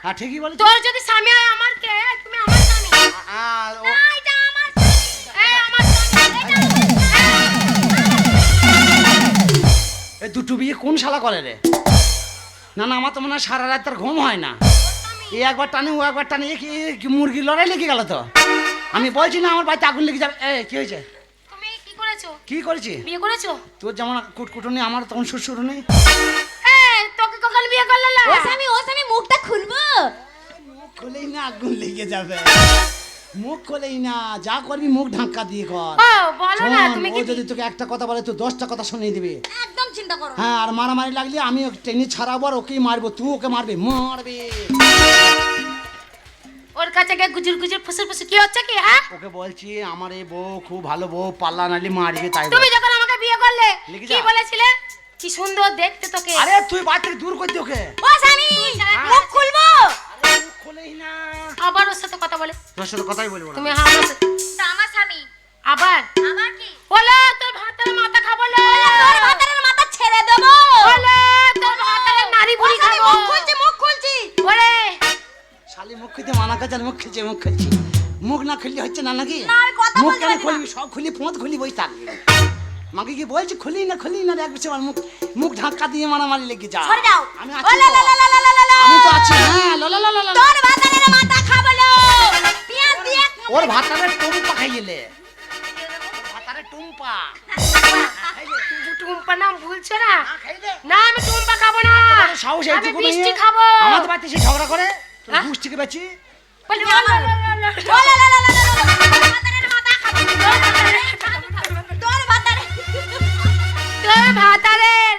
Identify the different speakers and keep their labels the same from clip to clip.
Speaker 1: হ্যাঁ ঠিকই বলেছিস।
Speaker 2: তোর যদি স্বামী হয় আমার কে? তুমি আমার স্বামী। না এটা আমার স্বামী। এই আমার স্বামী এটা
Speaker 1: এই দুটো বিয়ে কোন শালা করে রে? না না আমার তো মনে হয় সারা রাত তার ঘুম হয় না। এই একবার টানে ও একবার টানে, কি মুরগি লড়াই লেগে গেল তো। আমি বলছি না আমার বাড়িতে আগুন লেগে যাবে। কি হয়েছে?
Speaker 2: তুমি কি করেছো?
Speaker 1: কি করেছি?
Speaker 2: বিয়ে করেছো?
Speaker 1: তোর যেমন কুটকুটুনি আমার তখন শ্বশুরুনি।
Speaker 2: এই তোকে কখন বিয়ে করলে?
Speaker 3: ও স্বামী মুখটা খুলবো?
Speaker 1: মুখ খুলেই না আগুন লেগে যাবে। মুখ খুলেই না, যা করবি মুখ ঢাকা দিয়ে কর।
Speaker 2: ও বলো না তুমি
Speaker 1: ও
Speaker 2: কি?
Speaker 1: যদি তোকে একটা কথা বলে তুই 10টা কথা শুনিয়ে দিবি।
Speaker 3: একদম চিন্তা করো না।
Speaker 1: হ্যাঁ আর মারামারি লাগলে আমি ওকে টেনে ছাড়াবো আর ওকেই মারবো, তুই ওকে মারবি।
Speaker 2: ওর কাছে গিয়ে গুজুর গুজুর ফুসুর ফুসুর কি হচ্ছে কি? হ্যাঁ
Speaker 1: ওকে বলছি আমার এই বউ খুব ভালো বউ, পাল্লা নালি মারবে তাই।
Speaker 2: তুমি যখন আমাকে বিয়ে করলে
Speaker 1: লিখে
Speaker 2: কি
Speaker 1: যা।
Speaker 2: বলেছিলে? কি সুন্দর দেখতে তোকে।
Speaker 1: আরে তুই বাড়ি থেকে দূর করে দে ওকে।
Speaker 3: ও স্বামী মুখ খুলবো?
Speaker 1: আরে মুখ খোলেই না।
Speaker 2: আবার ওর সাথে কথা বলে।
Speaker 1: তোর সাথে কথাই বলবো না।
Speaker 2: তুমি হ্যাঁ আমার সাথে-
Speaker 3: তা আমার স্বামী
Speaker 2: আবার
Speaker 3: আমার কি?
Speaker 2: বলো তোর ভাতের মাথা খাবো না।
Speaker 3: তোর ভাতারের মাথা ছেড়ে দেবো।
Speaker 2: বলো তোর ভাতের নারী
Speaker 3: ও
Speaker 2: বুড়ি
Speaker 3: স্বামী
Speaker 2: খাবো।
Speaker 3: মুখ খুলছি।
Speaker 2: ওরে
Speaker 1: শালি মুখ খুলতে মানা করছে, মুখ খুলছে মুখ খুলছি। মুখ না খুললে হচ্ছে না নাকি?
Speaker 3: না, আমি কথা
Speaker 1: মুখ
Speaker 3: বলতে
Speaker 1: কেন
Speaker 3: পারি না।
Speaker 1: খুলবি? সব খুলি পোঁত খুলি বই থাকবি। মাকে কি বলছি খুলি না এক বছর মুখ মুখ ঢাকা দিয়ে মারামারি লেগে যা।
Speaker 3: সরে যাও।
Speaker 1: আমি
Speaker 3: ও
Speaker 1: আছি
Speaker 3: লা
Speaker 1: তো।
Speaker 3: লা লা লা লা লা লা।
Speaker 1: আমি তো আছি। হ্যাঁ লা লা লা লা লা।
Speaker 3: তোর ভাতারের মাথা খাবো লো। পেঁয়াজ দিয়ে
Speaker 1: ওর ভাতারে টুম্পা খাইলে। ওর ভাতারে টুম্পা।
Speaker 2: টুম্পা নাম ভুলছো না?
Speaker 1: খাইলে।
Speaker 2: না আমি টুম্পা খাবো না।
Speaker 1: সাহস
Speaker 2: আমি
Speaker 1: এইটুকু
Speaker 2: মিষ্টি
Speaker 1: মেয়ে
Speaker 2: খাবো।
Speaker 1: আমাদের বাড়িতে সে ঝগড়া করে
Speaker 2: হ্যাঁ?
Speaker 1: গুষ্টিকে বেচি।
Speaker 2: বলি,
Speaker 3: ও লা লা লা লা লা। ভাতারের মাথা খাবো। তোর ভাতারে
Speaker 2: তোর ভাতারের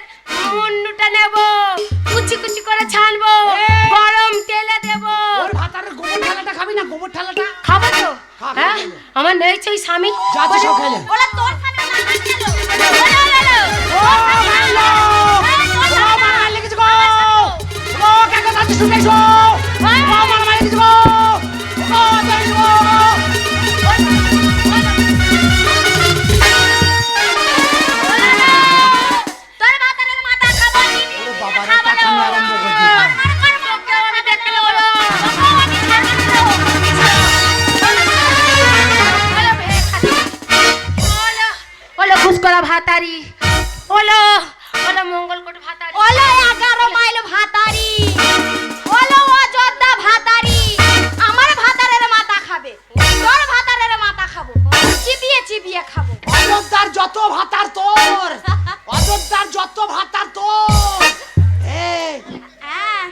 Speaker 2: মুন্ডুটা নেব, কুচি কুচি করে ছানবো, গরম তেলে দেব।
Speaker 1: ওর ভাতারের গোবর ঠালাটা খাবি না? গোবর ঠালাটা
Speaker 2: খাবো তো?
Speaker 1: খা,
Speaker 2: হ্যাঁ
Speaker 1: খেলে।
Speaker 2: আমার নেই সেই স্বামী।
Speaker 1: যা তো সব খাইলে।
Speaker 3: ওলা তোর স্বামী না খেলো। ও লা লা লা।
Speaker 1: ও ভালো ও মারামারি লেগেছে গো। ও কাকা কাছে শুনেছো? ও মারামারি লেগেছে গো। ও দেখো
Speaker 3: তোর ভাতারের মাথা খাবো।
Speaker 1: ওরে বাবা রে টাকা নিয়ে আরম্ভ করে দিল।
Speaker 2: আমি দেখতে বলো। ওলো ঘুষ করা ভাতারি, ওলো ওলো মঙ্গলকোট ভাতারি,
Speaker 3: ওলা 11 মাইল ভাতারি। ওলা অযোধ্যা ভাতারি। আমার ভাতারের মাথা খাবে। তোর ভাতারের মাথা খাবো। চিবিয়ে খাবো।
Speaker 1: অযোধ্যার যত ভাতার তোর, অযোধ্যার যত ভাতার তোর। এই
Speaker 3: হ্যাঁ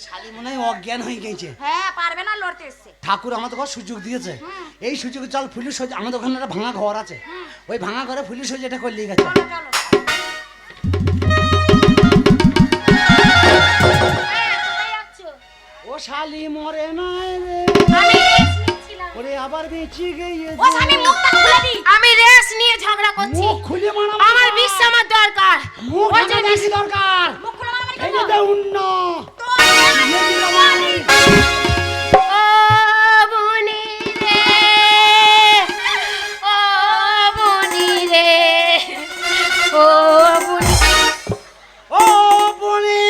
Speaker 1: শালি মনে হয় অজ্ঞান হয়ে গেছে।
Speaker 3: হ্যাঁ পারবে না লড়তে এসছে।
Speaker 1: ঠাকুর আমাদের ঘর সুযোগ দিয়েছে, এই সুযোগে চল পুলিশ হয়ে আমাদের ওখানে একটা ভাঙা ঘর আছে, ওই ভাঙা ঘরে পুলিশ হয়ে যেটা করলেই গেছে।
Speaker 3: চলো চলো।
Speaker 1: ও শালি মরে নাই রে,
Speaker 2: আমি রেস নিচ্ছিলাম।
Speaker 1: ওরে আবার বেঁচে গিয়ে
Speaker 3: ও স্বামী মুখটা খুলে দি।
Speaker 2: আমি রেস নিয়ে ঝগড়া করছি।
Speaker 1: মুখ খুলে মারা
Speaker 2: আমার বিষ আমার দরকার।
Speaker 1: মুখ
Speaker 2: ওই যে
Speaker 1: ঢাকা বেশি দরকার।
Speaker 3: মুখ খুলে মারামারি
Speaker 1: এই
Speaker 3: করো।
Speaker 1: যে উন্ন
Speaker 2: ও বনি রে, ও বনি রে, ও বনি।
Speaker 1: ও বনি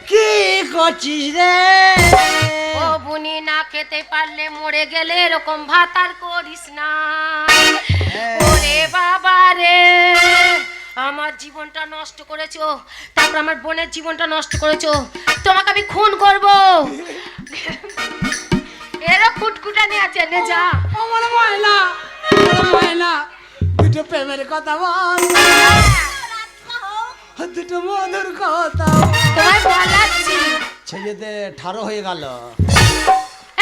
Speaker 1: কি করছিস রে?
Speaker 2: ও বুনি না খেতে পারলে মরে গেলে এরকম ভাতার করিস না। ওরে বাবা রে, আমার জীবনটা নষ্ট করেছো, তারপর আমার বোনের জীবনটা নষ্ট করেছো, তোমাকে আমি খুন করব। এরা কুটকুটানি আছে, নে যা।
Speaker 1: আমার ময়না, আমার ময়না, দুটো প্রেমের কথা বল, দুটো মধুর কথা বল।
Speaker 2: তোমায় বলাচ্ছি।
Speaker 1: ছেলেদের ঠাড়ো হয়ে গেল।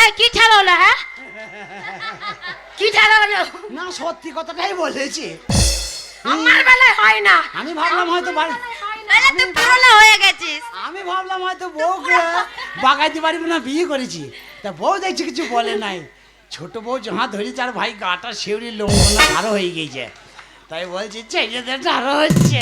Speaker 2: এই কি ছাড়া হলো? হ্যাঁ কি ছাড়া হলো?
Speaker 1: না সত্যি কথাটাই বলেছি।
Speaker 2: আমার বেলায় হয় না।
Speaker 1: আমি ভাবলাম হয়তো বাড়ি,
Speaker 3: তাহলে তুই পুরনো হয়ে গেছিস।
Speaker 1: আমি ভাবলাম হয়তো বউকে বাগাইতে পারবো না, বিয়ে করেছি। তা বউ দেখছি কিছু বলে নাই। ছোট বউ যাহা ধরেছে আর ভাই গাটা শিউরি লোমগুলো ঠাড়ো হয়ে গেছে, তাই বলছি ছেলেদের ঠাড়ো হচ্ছে।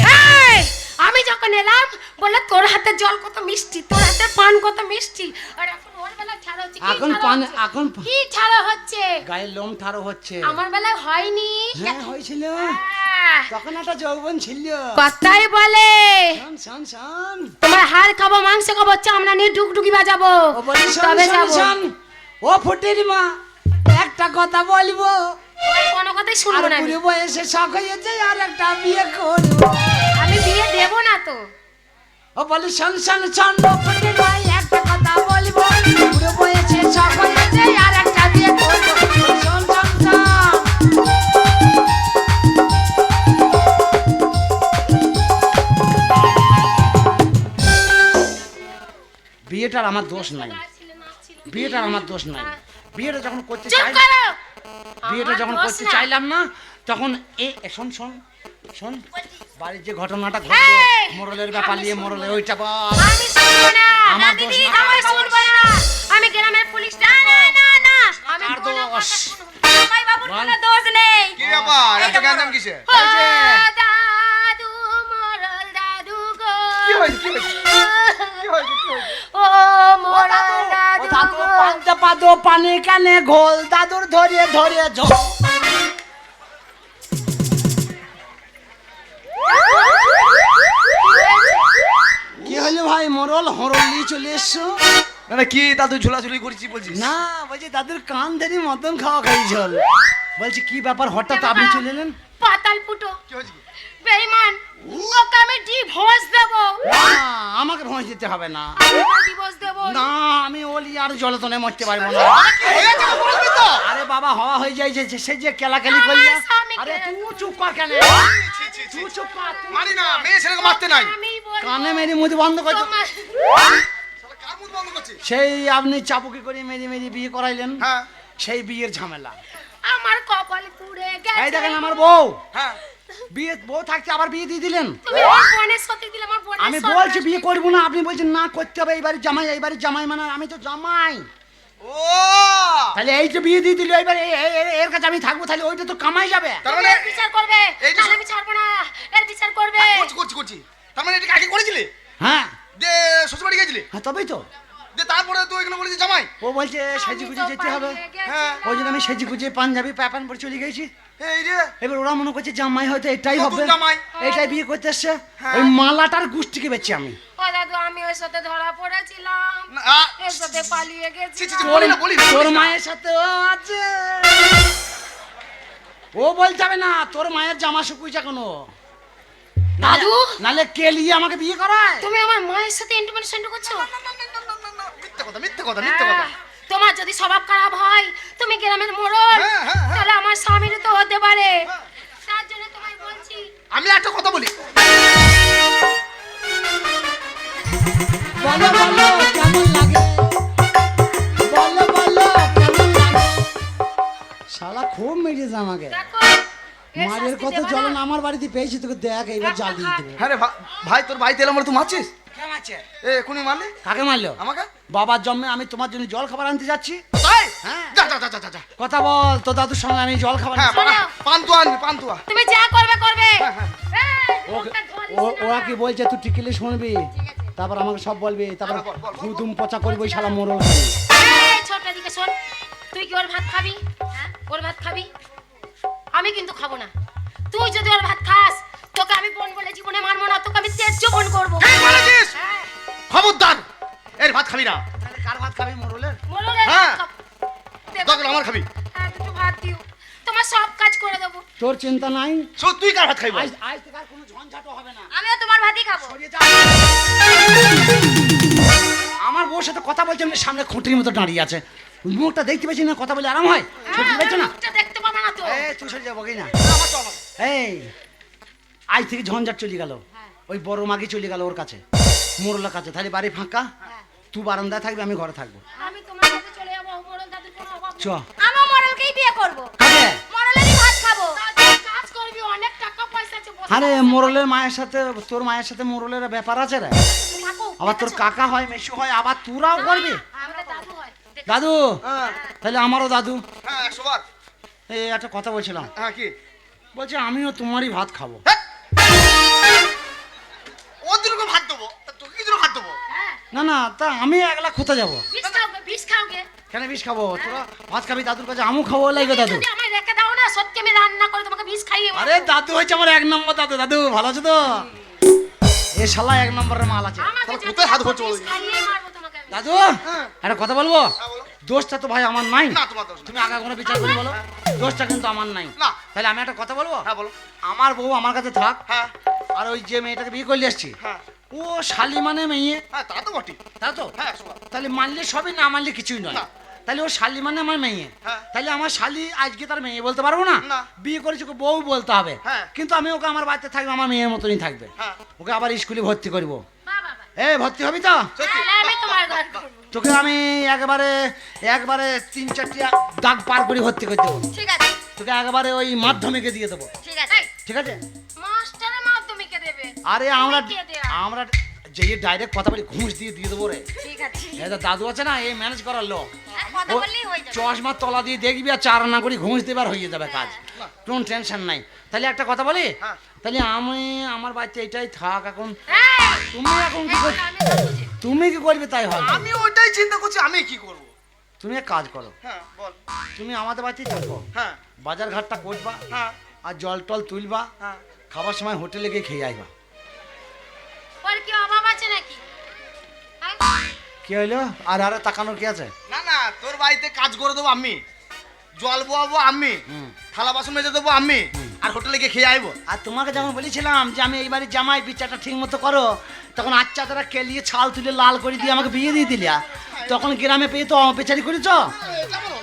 Speaker 2: এই, আমি যখন এলাম বলে তোর হাতে জল কত মিষ্টি, তোর হাতে পান কত মিষ্টি, আর এখন ওর বেলা ছাড়া হচ্ছে।
Speaker 1: এখন পান এখন
Speaker 2: কি ছাড়া হচ্ছে
Speaker 1: গায়ের লোম ঠাড়ো হচ্ছে।
Speaker 2: আমার বেলায় হয়নি।
Speaker 1: হ্যাঁ হয়েছিল,
Speaker 2: আহ,
Speaker 1: তখন একটা যৌবন ছিল।
Speaker 2: কথাই বলে
Speaker 1: শোন শোন শোন,
Speaker 2: তোমার হাড় খাবো, মাংস খাবো, চামড়া নিয়ে ডুকডুকি বাজাবো,
Speaker 1: ও বলি শোন
Speaker 2: তবে
Speaker 1: শোন
Speaker 2: যাবো।
Speaker 1: শোন, ও ফুটের মা একটা কথা বলবো,
Speaker 2: তোমার কোনো কথাই
Speaker 1: আর
Speaker 2: শুনবো না আমি।
Speaker 1: বুড়ো বয়সে শখ হয়েছে আর একটা বিয়ে করবো।
Speaker 2: আমি বিয়ে দেবো না তো।
Speaker 1: ও বলি শোন শোন শোন, ও ফুটের মা একটা কথা বলবো, বুড়ো বয়সে শখ হয়েছে আর একটা বিয়ে করবো। শোন শোন শোন, বিয়েটার আমার দোষ নাই, বিয়েটার আমার দোষ নাই। বিয়েটা যখন করতে
Speaker 2: চুপ
Speaker 1: চাই,
Speaker 2: করো।
Speaker 1: বিয়েটা
Speaker 2: আমার
Speaker 1: যখন
Speaker 2: দোষ
Speaker 1: করতে
Speaker 2: না।
Speaker 1: চাইলাম না, তখন শোন শোন শোন, বাড়ির যে ঘটনাটা ঘটলো,
Speaker 2: এই!
Speaker 1: মোড়লের ব্যাপার নিয়ে, মোড়লে ওইটা বল।
Speaker 2: আমি শুনবো না।
Speaker 1: আমার
Speaker 2: না
Speaker 1: দোষ
Speaker 2: দিদি,
Speaker 1: না।
Speaker 2: আমি শুনবো না। আমি গ্রামের পুলিশ। না না না না, আমি
Speaker 1: আর
Speaker 2: কোনো
Speaker 1: দোষ।
Speaker 2: কথা শুনবো না। জামাই বাবুর
Speaker 1: বল।
Speaker 2: কোনো দোষ নেই।
Speaker 4: কি ব্যাপার এত গ্যাঞ্জাম কিসে?
Speaker 2: ও দাদু, মোড়ল দাদু গো।
Speaker 4: কি হয়েছে কি হয়েছে কি হয়েছে কি হয়েছে?
Speaker 2: ও মোড়ল
Speaker 1: ও
Speaker 2: দাদু
Speaker 1: দাদু
Speaker 2: গো।
Speaker 1: পান্তা পাদো পানি কানে ঘোল, দাদুর ধরিয়ে ধরিয়ে ঝোল। কি হলো ভাই, মোড়ল হরল নিয়ে চলে এসছো?
Speaker 4: না না কি দাদু ঝোলাঝুলি করছি বলছিস?
Speaker 1: না বলছি দাদুর কান ধরে মতন খাওয়া খাই ঝোল। বলছি কি ব্যাপার হঠাৎ আপনি চলে এলেন?
Speaker 2: পাতাল ফুটো
Speaker 4: কি হয়েছে কি?
Speaker 2: বেঈমান, ওকে আমি ডিভোর্স দেবো।
Speaker 1: না, আমাকে ভয় দিতে হবে না।
Speaker 2: আমি ডিভোর্স দেবো।
Speaker 1: না, আমি ওলি আর জলতনে মরতে পারবো না।
Speaker 4: কি হয়েছে তো বলবি তো?
Speaker 1: আরে বাবা হওয়া হয়ে যায় যে সে যে কেলাকেলি
Speaker 2: আমার
Speaker 1: করলি।
Speaker 2: স্বামীকে-
Speaker 1: আরে তুই চুপ কর কেন?
Speaker 4: ছি, ছি, ছি,
Speaker 1: তুই
Speaker 4: ছি।
Speaker 1: চুপ কর। তুই-
Speaker 4: মারি না, মেয়ে ছেলেকে মারতে নাই।
Speaker 2: আমি বলবো
Speaker 1: কানে মেরি মুখ বন্ধ করে দে।
Speaker 2: তোমার-
Speaker 4: শালা কার মুখ বন্ধ করছিস?
Speaker 1: সেই আপনি চাপুকি করে মেরি মেরি বিয়ে করাইলেন,
Speaker 4: হ্যাঁ
Speaker 1: সেই বিয়ের ঝামেলা।
Speaker 2: আমার কপাল পুড়ে
Speaker 1: এই
Speaker 2: গেছে।
Speaker 1: দেখেন আমার বউ,
Speaker 4: হ্যাঁ
Speaker 1: বিয়ে বউ থাকতে আবার বিয়ে দিয়ে দিলেন।
Speaker 2: তুমি আমার বোনের সাথে দিলে, আমার বোনের
Speaker 1: আমি
Speaker 2: সাথে-
Speaker 1: বলছি বিয়ে করবো না, আপনি বলছেন না করতে হবে। এই বাড়ির জামাই, এই বাড়ির জামাই মানে আমি তো জামাই।
Speaker 4: ও
Speaker 1: তাহলে এই যে বিয়ে দিয়ে দিল, এবার এর কাছে আমি থাকবো, তাহলে ওইটা তো কামাই যাবে।
Speaker 4: তার
Speaker 2: তুমি
Speaker 4: মানে
Speaker 2: এর বিচার করবে,
Speaker 4: এই যে-
Speaker 2: নাহলে আমি ছাড়বো না। এর বিচার করবে।
Speaker 4: করছি করছি করছি তার মানে এটা আগে করেছিলি?
Speaker 1: হ্যাঁ
Speaker 4: যে শ্বশুরবাড়ি গেছিলি?
Speaker 1: হ্যাঁ তবেই তো।
Speaker 4: যে তারপরে তুই এখানে বলেছিস জামাই?
Speaker 1: ও বলছে সেজি
Speaker 2: আমি
Speaker 1: গুজে
Speaker 2: তো
Speaker 1: যেতে হবে,
Speaker 2: পালিয়ে গেছি।
Speaker 4: হ্যাঁ।
Speaker 1: ওই জন্য আমি সেজি গুজে পাঞ্জাবি প্যাপান পরে চলে গেছি।
Speaker 4: এই রে
Speaker 1: এবার ওরা মনে করছে জামাই হয়তো এটাই
Speaker 4: নতুন
Speaker 1: হবে,
Speaker 4: জামাই।
Speaker 1: এটাই বিয়ে করতে এসছে।
Speaker 4: হ্যাঁ।
Speaker 1: ওই মালাটার গুষ্টিকে বেচছি আমি।
Speaker 2: ও দাদু, আমি ওর সাথে ধরা পড়েছিলাম,
Speaker 4: না,
Speaker 2: এর সাথে পালিয়ে
Speaker 4: ছি,
Speaker 2: গেছি।
Speaker 4: ছি, ছি, বলি না, বলি না,
Speaker 1: তোর
Speaker 4: বলিস না।
Speaker 1: মায়ের সাথে ও আছে। ও বলতে হবে না, তোর মায়ের জামা শুকুইছে এখনো।
Speaker 2: দাদু?
Speaker 1: নালে কেলিয়ে আমাকে বিয়ে করায়।
Speaker 2: তুমি আমার মায়ের সাথে ইন্টিমেশন করছো?
Speaker 4: না, না, না, না, না, না, মিথ্যে কথা মিথ্যে কথা মিথ্যে কথা।
Speaker 2: হ্যাঁ, তোমার যদি স্বভাব খারাপ হয়, তুমি গ্রামের মোড়ল,
Speaker 4: হ্যাঁ, হ্যাঁ, হ্যাঁ।
Speaker 2: তাহলে আমার স্বামীর তো হতে পারে। তার জন্য তোমায় বলছি।
Speaker 4: আমি একটা কথা বলি,
Speaker 1: বলো বলো কেমন লাগে, বলো বলো কেমন লাগে। শালা খুব মেরেছে আমাকে।
Speaker 2: দেখো, এর
Speaker 1: মায়ের
Speaker 2: শাস্তি
Speaker 1: কত
Speaker 2: দেবো
Speaker 1: জ্বলন
Speaker 2: না।
Speaker 1: আমার বাড়িতে পেয়েছি, তোকে দেখ এইবার
Speaker 2: একটা
Speaker 1: জাল দিয়ে
Speaker 2: খাট।
Speaker 1: দেবো।
Speaker 4: হ্যাঁ রে ভাই তোর ভাই তেল আমার তুই মারছিস?
Speaker 1: কেমন আছে?
Speaker 4: এ এখনই মারলি
Speaker 1: কাকে মারলো?
Speaker 4: আমাকে?
Speaker 1: বাবার জন্মে আমি তোমার জন্য জল খাবার আনতে যাচ্ছি।
Speaker 4: তাই?
Speaker 1: হ্যাঁ।
Speaker 4: যা যা যা যা, যা যা।
Speaker 1: কথা বল, তো দাদুর সঙ্গে আমি জল খাবার
Speaker 4: হ্যাঁ
Speaker 1: নিতে-
Speaker 2: শোনো।
Speaker 4: পান্তুয়া আনবি পান্তুয়া।
Speaker 2: তুমি যা করবে করবে।
Speaker 4: হ্যাঁ, হ্যাঁ।
Speaker 2: এই,
Speaker 1: ওকে-
Speaker 2: মুখটা ধরিস
Speaker 1: ও-
Speaker 2: না।
Speaker 1: ওরা কি বলছে তুই টিকিলে শুনবি, তারপর আমাকে সব বলবি, তারপর
Speaker 4: বল, বল, বল, বল।
Speaker 1: হুতুম পচা করবি, ওই শালা মোড়ল।
Speaker 2: এই, ছোট দিকে শোন, তুই কি ওর ভাত খাবি? হ্যাঁ, ওর ভাত খাবি? আমি কিন্তু খাবো না। তুই যদি ওর ভাত খাস, তোকে আমি বোন বলে জীবনে মানবো না, তোকে আমি তেজ্য বোন করবো।
Speaker 4: ঠিক বলেছিস।
Speaker 2: হ্যাঁ,
Speaker 4: খবরদার এর ভাত খাবি না।
Speaker 1: তাহলে কার ভাত খাবি, মোড়লের?
Speaker 2: মোড়লের
Speaker 4: হ্যাঁ।
Speaker 2: ভাত খাবো। দেবো।
Speaker 4: দরকার আমার খাবি।
Speaker 2: হ্যাঁ, দুটো ভাত দিও, তোমার সব কাজ করে দেবো।
Speaker 1: তোর চিন্তা নাই,
Speaker 4: শোন তুই কার ভাত খাইব?
Speaker 1: আজ আজ থেকে আর কোনো ঝঞ্ঝাটও হবে না।
Speaker 3: আমিও তোমার ভাতই খাবো।
Speaker 1: সরিয়ে যা। আমার বউর সাথে কথা বলছে, এমনি সামনে খুঁটির মতো দাঁড়িয়ে আছে, মুখটা দেখতে পাচ্ছি না, কথা বলে আরাম হয়, ছুটি পাচ্ছ না।
Speaker 2: মুখটা দেখতে পাবে না তো।
Speaker 1: এই তুই সরে যাবো কি না।
Speaker 4: আমার চল।
Speaker 1: এই আজ থেকে ঝঞ্ঝাট চলে গেল, ওই বড় মাগি চলে গেল ওর কাছে, মোড়লার কাছে। তাহলে বাড়ি ফাঁকা, তুই বারান্দায় থাকবি, আমি ঘরে থাকবো।
Speaker 2: আমি তোমার সাথে চলে যাবো, মোড়ল দাদুর কোনো অভাব নেই।
Speaker 1: চ
Speaker 3: আমিও মডেলকেই বিয়ে করবো,
Speaker 1: কাকে?
Speaker 3: মডেলেরই ভাত খাবো।
Speaker 2: দাদু, কাজ করবি, অনেক টাকা পয়সা আছে, বসে
Speaker 1: আরে মোড়লের মায়ের সাথে, তোর মায়ের সাথে মোড়লের ব্যাপার আছে রে।
Speaker 2: থাকো।
Speaker 1: আবার তোর কাকা হয়, মেশু হয়, আবার তোরাও করবি।
Speaker 2: আমাদের দাদু হয়।
Speaker 1: দাদু,
Speaker 4: হ্যাঁ
Speaker 1: তাহলে আমারও দাদু।
Speaker 4: হ্যাঁ 100 বার।
Speaker 1: এই একটা কথা বলছিলাম,
Speaker 4: হ্যাঁ কি?
Speaker 1: বলছে আমিও তোমারই ভাত খাবো।
Speaker 4: হ্যাঁ। ওদেরকে ভাত দেবো, তা তোকে কি জন্য ভাত দেবো?
Speaker 2: হ্যাঁ,
Speaker 1: না না, তা আমি একলা কোথায় যাবো?
Speaker 2: বিষ খাওগে, বিষ খাওগে।
Speaker 1: কেন বিষ খাবো? তোরা ভাত খাবি দাদুর কাছে, আমু খাবো লাগবে দাদু।
Speaker 2: যদি আমায় রেখে দাও না, সত্যি আমি রান্না করে তোমাকে বিষ খাইয়ে মারবো।
Speaker 1: আরে দাদু হচ্ছে আমার 1 নম্বর দাদু। দাদু ভালো আছো তো? এ শালা 1 নম্বরের মাল আছে।
Speaker 2: আমাকে
Speaker 4: তাহলে
Speaker 2: যদি
Speaker 4: কোথায় হাত
Speaker 2: দেখো
Speaker 4: ঘষছো
Speaker 2: বিষ
Speaker 4: বলো?
Speaker 2: খাইয়ে মারবো তোমাকে আমি।
Speaker 1: দাদু একটা কথা বলবো?
Speaker 4: হ্যাঁ বলো।
Speaker 1: দোষটা তো ভাই আমার নাই।
Speaker 4: না তোমার দোষ না।
Speaker 1: তুমি আগে কোনো বিচার করে বলো, দোষটা কিন্তু আমার নাই।
Speaker 4: না।
Speaker 1: তাহলে আমি একটা কথা বলবো?
Speaker 4: হ্যাঁ বলো।
Speaker 1: আমার বউ আমার কাছে থাক,
Speaker 4: হ্যাঁ
Speaker 1: আর ওই যে মেয়েটাকে বিয়ে করলে এসছি,
Speaker 4: হ্যাঁ
Speaker 1: ও শালি মানে মেয়ে,
Speaker 4: হ্যাঁ তা তো বটি।
Speaker 1: তাই তো?
Speaker 4: হ্যাঁ 100 বার।
Speaker 1: তাহলে মানলে সবই, না মানলে কিছুই নয়।
Speaker 4: না।
Speaker 1: তাহলে ও শালি মানে আমার মেয়ে,
Speaker 4: হ্যাঁ।
Speaker 1: তাহলে আমার শালি আজকে তার মেয়ে বলতে পারবো না?
Speaker 4: না।
Speaker 1: বিয়ে করেছে ওকে বউ বলতে হবে।
Speaker 4: হ্যাঁ।
Speaker 1: কিন্তু আমি ওকে আমার বাড়িতে থাকবে, আমার মেয়ের মতনই থাকবে।
Speaker 4: হ্যাঁ
Speaker 1: ওকে আবার স্কুলে ভর্তি করবো।
Speaker 2: বাহ, বাহ, বাহ।
Speaker 1: এ ভর্তি হবি তো?
Speaker 4: সত্যি।
Speaker 2: তাহলে আমি তোমার ঘর করবো।
Speaker 1: তোকে আমি একবারে 3-4টি দাগ পার করে ভর্তি করে দেবো।
Speaker 3: ঠিক আছে,
Speaker 1: তোকে একবারে ওই মাধ্যমিকে দিয়ে দেবো,
Speaker 3: ঠিক আছে।
Speaker 2: এই,
Speaker 1: ঠিক আছে?
Speaker 2: মাস্টারের মাধ্যমিকে দেবে।
Speaker 1: আরে আমরা
Speaker 2: কে দেয়া?
Speaker 1: আমরা যে ডাইরেক্ট কথা বলি ঘুষ দিয়ে দেবো রে।
Speaker 3: ঠিক আছে।
Speaker 1: এই তো দাদু আছে না, এই ম্যানেজ করার লোক।
Speaker 3: কথা
Speaker 1: ও
Speaker 3: বললেই হয়ে যাবে।
Speaker 1: চশমার তলা দিয়ে দেখবি আর চার আনা করে ঘুষ দেবার হয়ে যাবে কাজ, কোনো টেনশন নাই। তাহলে একটা কথা বলি,
Speaker 4: হ্যাঁ।
Speaker 1: তাহলে আমি আমার বাচ্চা এটাই থাক এখন।
Speaker 2: এই,
Speaker 1: তুমি এখন কি
Speaker 2: এখন
Speaker 1: করবে?
Speaker 2: আমি যাবো যে।
Speaker 1: তুমি কি করবে তাই হবে?
Speaker 4: আমি ওইটাই চিন্তা করছি আমি কি করব।
Speaker 1: তুমি এক কাজ করো,
Speaker 4: হ্যাঁ বল।
Speaker 1: তুমি আমাদের বাড়িতেই থাকো,
Speaker 4: হ্যাঁ
Speaker 1: বাজার ঘাটটা করবা,
Speaker 4: হ্যাঁ
Speaker 1: আর জল টল তুলবা,
Speaker 4: হ্যাঁ
Speaker 1: খাবার সময় হোটেলে গিয়ে খেয়ে আইবা।
Speaker 2: ওর কি অভাব আছে নাকি? হ্যাঁ?
Speaker 1: কি হইলো? আর আরে তাকানোর কি আছে?
Speaker 4: না না তোর বাড়িতে কাজ করে দেবো আমি, জল বোয়াবো আমি,
Speaker 1: হুম।
Speaker 4: থালা বাসন মেজে দেবো আমি, আর হোটেলে গিয়ে খেয়ে আইবো।
Speaker 1: আর তোমাকে যখন বলেছিলাম যে আমি এই বাড়ির জামাই, বিচারটা ঠিক মতো করো, তখন আচ্ছা তারা কেলিয়ে ছাল তুলে লাল করে দিয়ে আমাকে বিয়ে দিয়ে দিলা। তখন গ্রামে পেয়ে তো অপেচারি করেছ,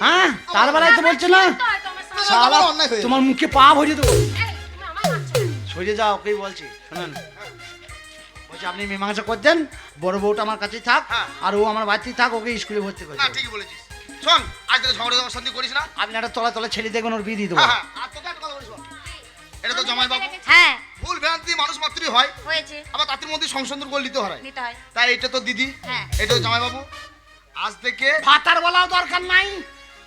Speaker 1: হ্যাঁ? তার বেলায় তো বলছো না
Speaker 2: তো হয়তো আমার সামনে-
Speaker 1: শালা,
Speaker 4: আমার অন্যায় হয়ে
Speaker 1: তোমার মুখে পা ভরিয়ে দেবো।
Speaker 2: এই, তুমি আমায় মারছো কেন?
Speaker 1: সরে যাও, ওকেই বলছি। শোনেন, বলছি আপনি মীমাংসা করতেন, বড় বউটা আমার কাছেই থাক,
Speaker 4: হ্যাঁ।
Speaker 1: আর ও আমার বাড়িতেই থাক, ওকে স্কুলে ভর্তি করে
Speaker 4: না
Speaker 1: দেবো।
Speaker 4: ঠিকই বলেছিস। শোন আজ থেকে ঝগড়া অশান্তি করিস না।
Speaker 1: আপনি একটা তলা তলা ছেলে দেখবেন, ওর বিয়ে দিয়ে দেবো।
Speaker 4: হ্যাঁ হ্যাঁ আর তোকে একটা কথা বলিস বল। এটা তো জামাই বাবু,
Speaker 3: হ্যাঁ,
Speaker 4: ভুল ভ্রান্তি মানুষ মাত্রই হয়,
Speaker 3: হয়েছে,
Speaker 4: আবার তাদের মধ্যে সংশোধন করে নিতে হয়।
Speaker 3: নিতে হয়।
Speaker 4: তাই এটা তো দিদি,
Speaker 3: হ্যাঁ।
Speaker 4: এটা তো জামাই বাবু, আজ থেকে
Speaker 1: ভাতার বলাও দরকার নাই,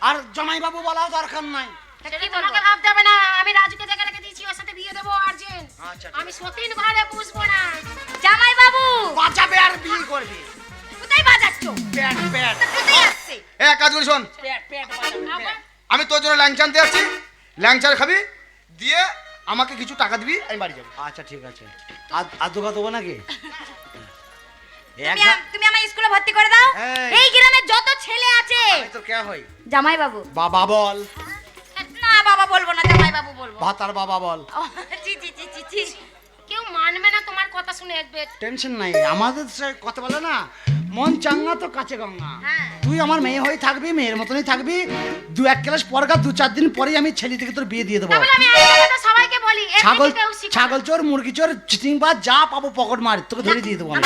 Speaker 1: আর জামাইবাবু বলাও দরকার নাই।
Speaker 3: তা
Speaker 2: সেটা
Speaker 3: কি বলবো?
Speaker 2: তোমাকে ভাবতে হবে না, আমি রাজুকে দেখে রেখে দিয়েছি, ওর সাথে বিয়ে দেবো আর্জেন্ট।
Speaker 1: আচ্ছা, ঠিক
Speaker 2: আমি সতীন ঘরে পুষবো না।
Speaker 3: জামাই বাবু,
Speaker 1: বাঁচাবে আর বিয়ে করবে।
Speaker 3: কোথায় বাজাচ্ছ?
Speaker 1: প্যাট প্যাট
Speaker 3: তা কোথায় আসছে?
Speaker 4: এক কাজ করি শোন,
Speaker 1: প্যাট প্যাট বাঁচাবে,
Speaker 2: আবার?
Speaker 4: আমি তোর জন্য ল্যাংচা আনতে যাচ্ছি, ল্যাংচার খাবি, দিয়ে আমাকে কিছু টাকা দিবি, আমি বাড়ি যাবো।
Speaker 1: আচ্ছা ঠিক আছে। আর দোকা দেবো নাকি?
Speaker 3: তুমি আমার স্কুলে ভর্তি করে দাও।
Speaker 1: এই।
Speaker 3: এই গ্রামে যত ছেলে আছে,
Speaker 1: আমি তো কে হই?
Speaker 3: জামাই বাবু।
Speaker 1: বাবা বল,
Speaker 3: না বাবা বলবো না, জামাই বাবু বলবো।
Speaker 1: ভাতার বাবা বল।
Speaker 3: ও, জি জি জি জি জি।
Speaker 2: কেউ মানবে না তোমার কথা শুনে একবার।
Speaker 1: টেনশন নাই, আমাদের সে কথা বলে না, মন চাঙ্গা তো কাছে গঙ্গা।
Speaker 3: হ্যাঁ।
Speaker 1: তুই আমার মেয়ে হয়ে থাকবি, মেয়ের মতনই থাকবি। 1 ক্লাস পরগা 2-4 দিন পরেই আমি ছেলে থেকে তোর বিয়ে দিয়ে দেবো।
Speaker 2: তাহলে আমি একটা কথা সবাইকে বলি,
Speaker 1: ছাগল
Speaker 2: এমনিতে কেউ শিখবে না।
Speaker 1: ছাগল চোর, মুরগি চোর, চিটিংবাজ, যা পাবো পকেট মার তোকে ধরে দিয়ে দেবো আমি।